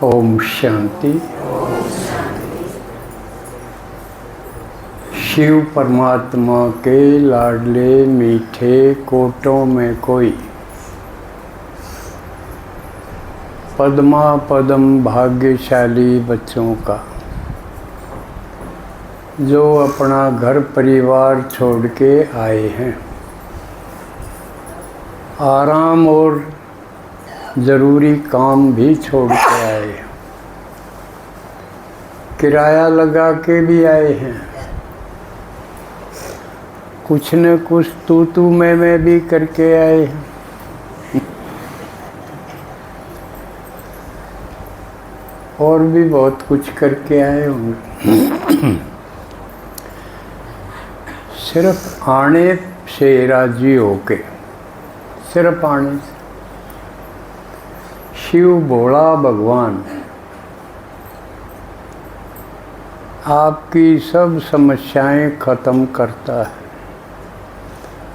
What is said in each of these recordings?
ओम शांति। शिव परमात्मा के लाडले मीठे कोटों में कोई, पद्मा पदम भाग्यशाली बच्चों का, जो अपना घर परिवार छोड़ के आए हैं, आराम और ज़रूरी काम भी छोड़ के आए हैं, किराया लगा के भी आए हैं, कुछ न कुछ तू मैं भी करके आए हैं। और भी बहुत कुछ करके आए होंगे। सिर्फ आने से राजी होके, सिर्फ आने से शिव भोला भगवान आपकी सब समस्याएं खत्म करता है,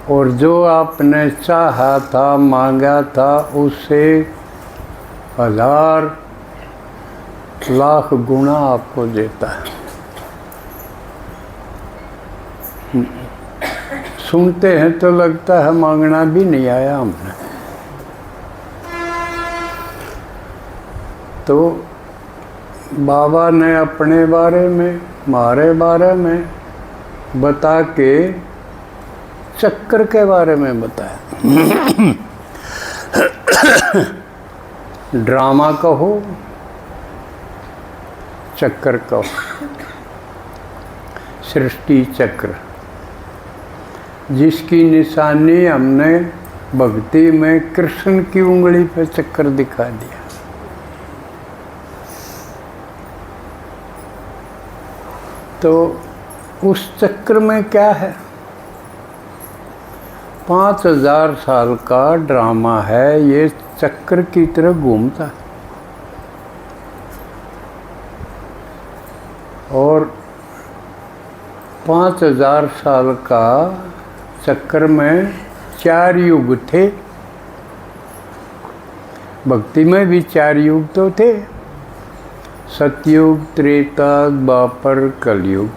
और जो आपने चाहा था, मांगा था, उससे 1000 लाख गुना आपको देता है। सुनते हैं तो लगता है मांगना भी नहीं आया हमने। तो बाबा ने अपने बारे में, हमारे बारे में बता के चक्कर के बारे में बताया। ड्रामा कहो, चक्कर कहो, सृष्टि चक्र, जिसकी निशानी हमने भक्ति में कृष्ण की उंगली पे चक्कर दिखा दिया। तो उस चक्र में क्या है? 5000 साल का ड्रामा है, ये चक्र की तरह घूमता है। और 5000 साल का चक्र में 4 युग थे। भक्ति में भी 4 युग तो थे, सतयुग, त्रेता, द्वापर, कलयुग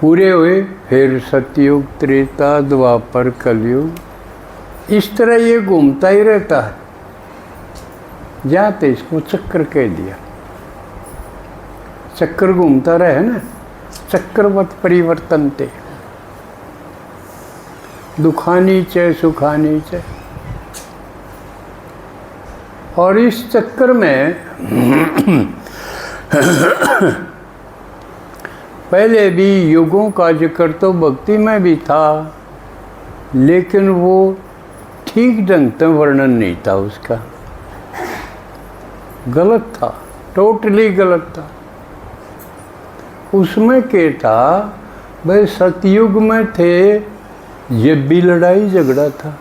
पूरे हुए, फिर सतयुग, त्रेता, द्वापर, कलयुग। इस तरह ये घूमता ही रहता है। जाते इसको चक्र कह दिया। चक्र घूमता रहे ना, चक्रवत परिवर्तन थे, दुखानी च सुखानी च। और इस चक्कर में पहले भी युगों का जिक्र तो भक्ति में भी था, लेकिन वो ठीक ढंग से वर्णन नहीं था उसका, गलत था, टोटली गलत था। उसमें क्या था भाई, सतयुग में थे, ये भी लड़ाई झगड़ा था।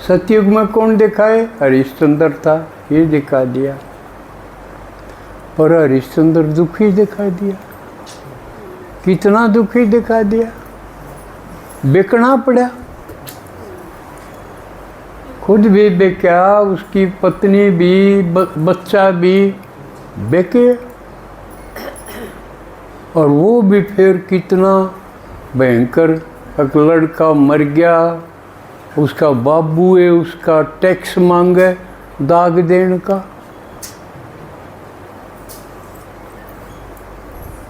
सतयुग में कौन दिखाए? हरिश्चंद्र था, ये दिखा दिया। पर हरिश्चंद्र दुखी दिखा दिया। कितना दुखी दिखा दिया, बेकना पड़ा। खुद भी बेचा, उसकी पत्नी भी, बच्चा भी बेके। और वो भी फिर कितना भयंकर, एक लड़का मर गया, उसका बाबू है, उसका टैक्स मांगे दाग देने का।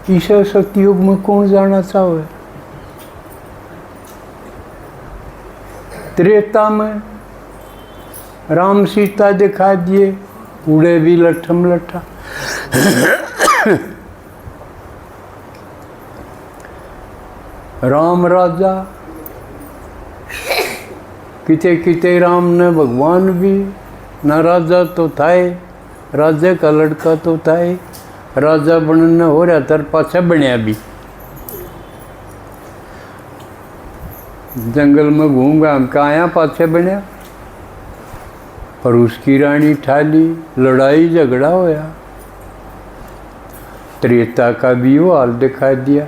इसे सतयुग में कौन जाना चाहे? त्रेता में राम सीता दिखा दिए, उड़े भी लठम लठा। राम राजा, किते किते राम ने भगवान भी ना, राजा तो थाए, राजा का लड़का तो थाए, राजा बनने हो रहा था, पाछा बनया भी। जंगल में घूम गया, हम कहाँ पाछे बनया। पर उसकी रानी ठाली, लड़ाई झगड़ा होया। त्रेता का भी वो हाल दिखा दिया।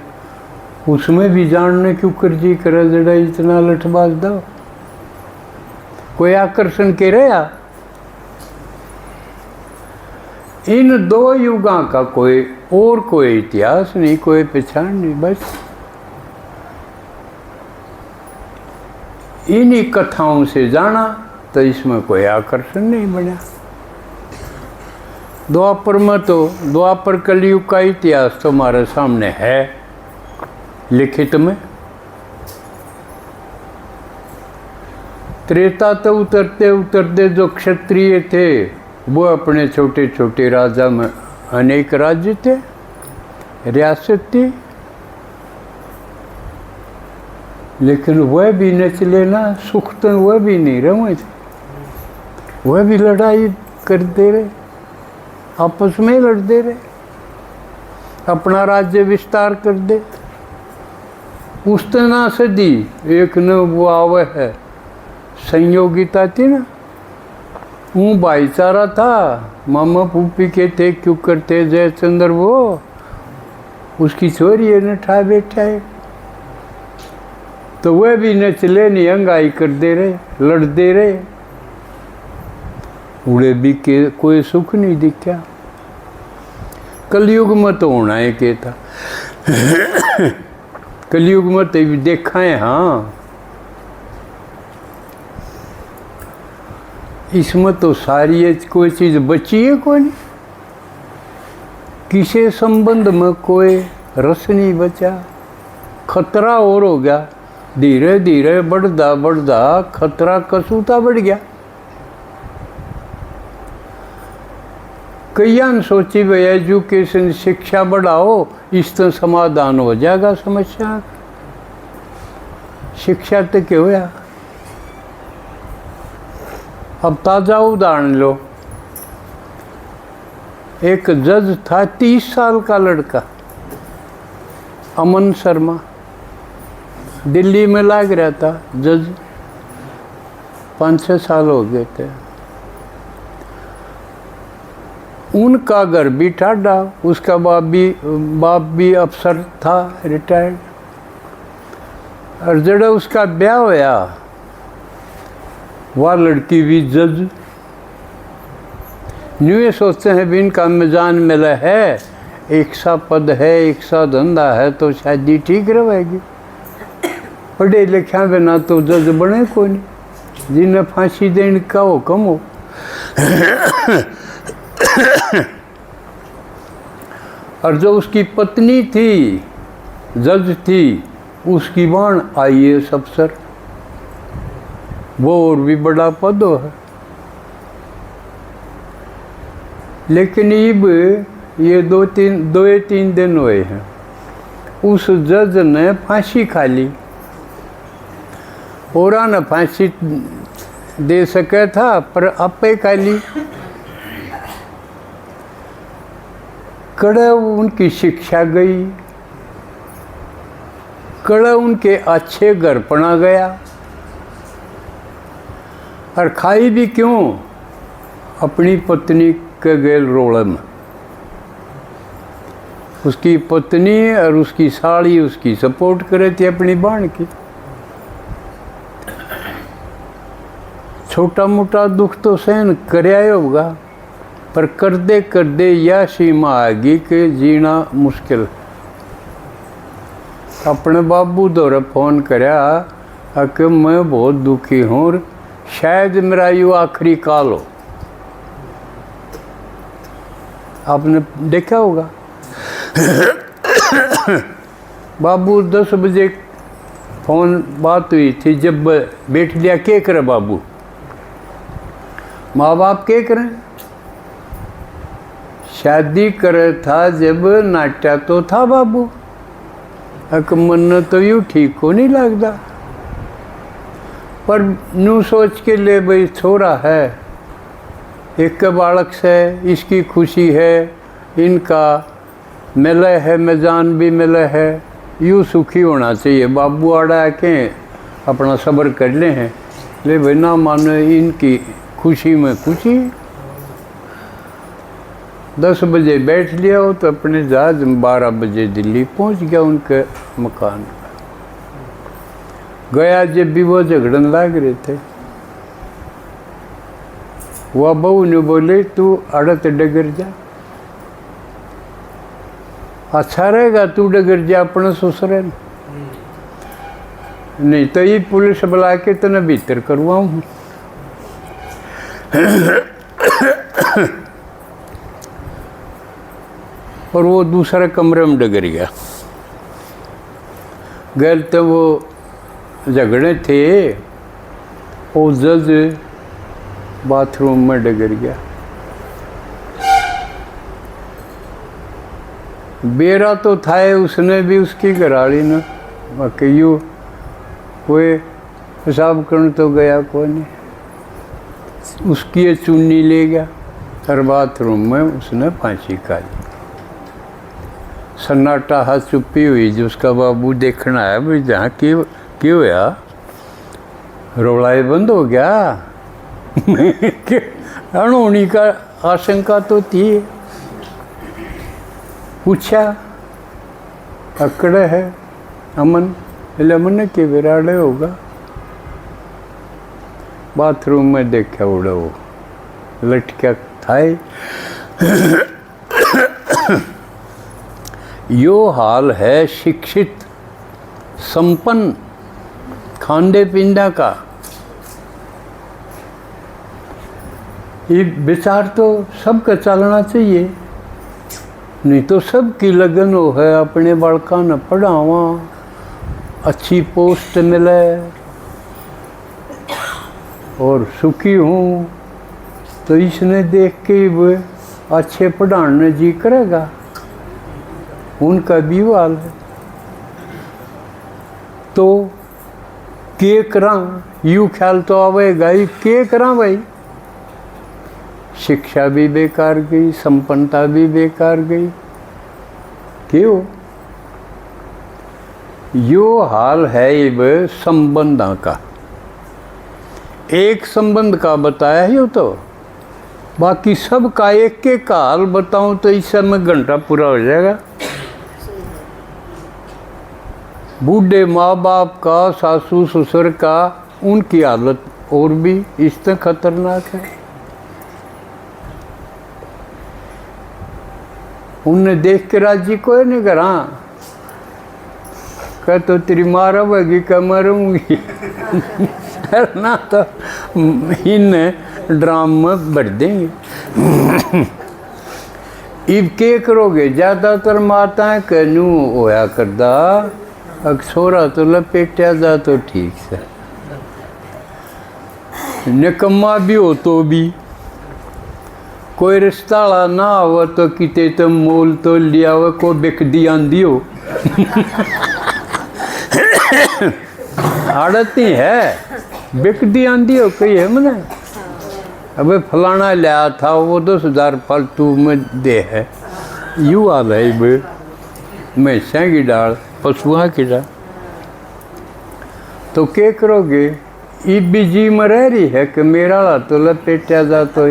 उसमें भी जानने क्यों कर जी करे जड़ा इतना लठबाज दो, कोई आकर्षण के रहा इन दो युगों का कोई और कोई इतिहास नहीं, कोई पहचान नहीं। बस इन्हीं कथाओं से जाना, तो इसमें कोई आकर्षण नहीं बना। द्वापर में तो द्वापर कलयुग का इतिहास तो हमारे सामने है लिखित में। त्रेता तो उतरते उतरते जो क्षत्रिय थे वो अपने छोटे छोटे राजा में अनेक राज्य थे, रियासत थी, लेकिन वह भी न चले ना, सुख तो वह भी नहीं रहे थे, वह भी लड़ाई करते रहे, आपस में लड़ते रहे, अपना राज्य विस्तार कर दे। उस तना सदी एक न वो आवे है, संयोगिता थी ना, वो भाईचारा था। मामा पूपी के थे क्यों करते जयचंद्र, वो उसकी छोरी ने ठा बैठा है, तो वह भी न चले नहीं, अंगाई कर दे रहे, लड़ते रहे, उड़े भी के कोई सुख नहीं दिखा। कलयुग में तो होना है के था कलयुग में तो भी देखा है। हाँ, इसमें तो सारी कोई चीज़ बची है कोई नहीं, किसी संबंध में कोई रस नहीं बचा। खतरा और हो गया, धीरे धीरे बढ़ता बढ़ता खतरा कसूता बढ़ गया। कईयान सोची भाई एजुकेशन शिक्षा बढ़ाओ, इससे समाधान हो जाएगा समस्या। शिक्षा तो क्या हुआ? अब ताज़ा उदाहरण लो, एक जज था 30 साल का लड़का, अमन शर्मा, दिल्ली में लाग रहा था जज, 5-6 साल हो गए थे। उनका घर भी ठाडा, उसका बाप भी अफसर था, रिटायर्ड। और जड़ा उसका ब्याह होया, वह लड़की भी जज। न्यू ये सोचते हैं भी इनका मिजान मिला है, एक सा पद है, एक सा धंधा है, तो शादी ठीक रहेगी। पढ़े लिखा बिना तो जज बने को नहीं, जिन्हें फांसी देने का हुक्म हो। और जो उसकी पत्नी थी, जज थी, उसकी बाण IAS अफसर, वो और भी बड़ा पद है। लेकिन अब ये 2-3 दिन हुए हैं, उस जज ने फांसी खा ली। और न फांसी दे सके था, पर आपे खा ली। कड़े उनकी शिक्षा गई, कड़े उनके अच्छे घर पना गया। और खाई भी क्यों? अपनी पत्नी के गेल रोल में। उसकी पत्नी और उसकी साड़ी उसकी सपोर्ट करे थी अपनी बाण की। छोटा मोटा दुख तो सहन कराया होगा, पर कर दे यह सीमा आ गई कि जीना मुश्किल। अपने बाबू दौरे फोन कराया कि मैं बहुत दुखी हूँ, शायद मेरा यू आखिरी काल हो। आपने देखा होगा बाबू 10 बजे फोन बात हुई थी, जब बैठ लिया क्या करे बाबू, माँ बाप क्या करें, शादी करे था जब नाट्या तो था बाबू, अक मन तो यूँ ठीक को नहीं लगता। पर नू सोच के ले भाई छोरा है, एक बालक से इसकी खुशी है, इनका मिले है, मिजान भी मिले है, यूँ सुखी होना चाहिए। बाबू आड़ा के अपना सब्र कर ले हैं, ले भाई ना मानो इनकी खुशी में खुशी। 10 बजे बैठ लिया हो तो अपने जहाज 12 बजे दिल्ली पहुंच गया उनके मकान। गया जब भी वो झगड़न लाग रहे थे, वह बहू ने बोले तू अड़त डगर जा, अच्छा रहेगा तू डगर जा अपने ससुरे, नहीं तो ये पुलिस बुला के तने भीतर करवाऊँ। और वो दूसरे कमरे में डगर गया। गैल तो वो झगड़े थे, वो जज बाथरूम में डगर गया। बेरा तो था उसने भी उसकी घराली ने, बाकी यू कोई हिसाब करने तो गया कोई नहीं, उसकी ये चुन्नी ले गया और बाथरूम में उसने फांसी खा ली। सन्नाटा हाथ चुप्पी हुई, जो उसका बाबू देखना है भाई जहाँ क्यों हुआ, रौलाए बंद हो गया। अणहोनी का आशंका तो थी। पूछा अकड़े है अमन, अमन के विराड़े होगा। बाथरूम में देखा उड़ा वो लटका था। यो हाल है शिक्षित संपन्न खांडे पिंडा का। ये विचार तो सबका चलना चाहिए, नहीं तो सबकी लगन हो है अपने बालका न पढ़ावा, अच्छी पोस्ट मिले और सुखी हूँ, तो इसने देख के वो अच्छे पढ़ाने जी करेगा। उनका भी वाल है तो के करा, यू ख्याल तो आवेगा ही के करा भाई। शिक्षा भी बेकार गई, संपन्नता भी बेकार गई। क्यों? यो हाल है ये संबंधा का। एक संबंध का बताया ही हो, तो बाकी सब का एक एक हाल बताऊं तो इस समय घंटा पूरा हो जाएगा। बूढ़े माँ बाप का, सासू ससुर का, उनकी हालत और भी इससे खतरनाक है। उन्हें देख के राजी कोई नहीं करा, कह तो तेरी माँ रहेगी क्या मरूंगी। ना तो इन ड्राम में भर देंगे। इब के करोगे, ज़्यादातर माताएं कहनू होया करदा, अक्सोरा तो लपेटा जा तो ठीक से, निकम्मा भी हो तो भी कोई रिश्ता ना हो तो किते तो मोल तो लिया हो, को बिकदी आंदी हो। आड़ती है बिकदी आंदी हो कही है मैंने, अबे फलाना लिया था वो 10,000 फालतू में दे है। यू आ भाई भैंसा की डाल, पशुआ की डाल, तो क्या करोगे? ये भी जी में रह रही है कि मेरा तो लपेटा जा तो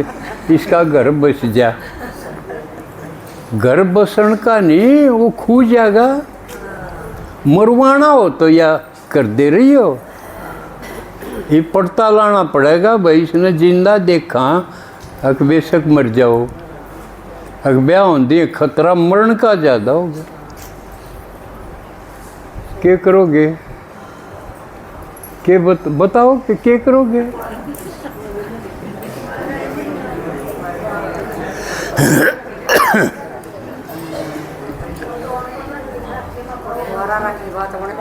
इसका घर बस जा। घर बसन का नहीं, वो खू जाएगा। मरवाना हो तो या कर दे रही हो, ये पड़ता लाना पड़ेगा भाई। इसने जिंदा देखा अक बेशक मर जाओ, अक ब्याह होंगे खतरा मरण का ज़्यादा होगा। क्या करोगे? के बताओ कि क्या करोगे?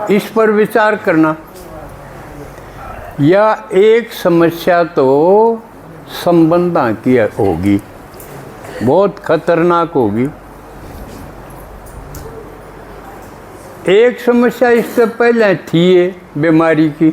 इस पर विचार करना। या एक समस्या तो संबंधा की होगी, बहुत खतरनाक होगी। एक समस्या इससे पहले थी बीमारी की,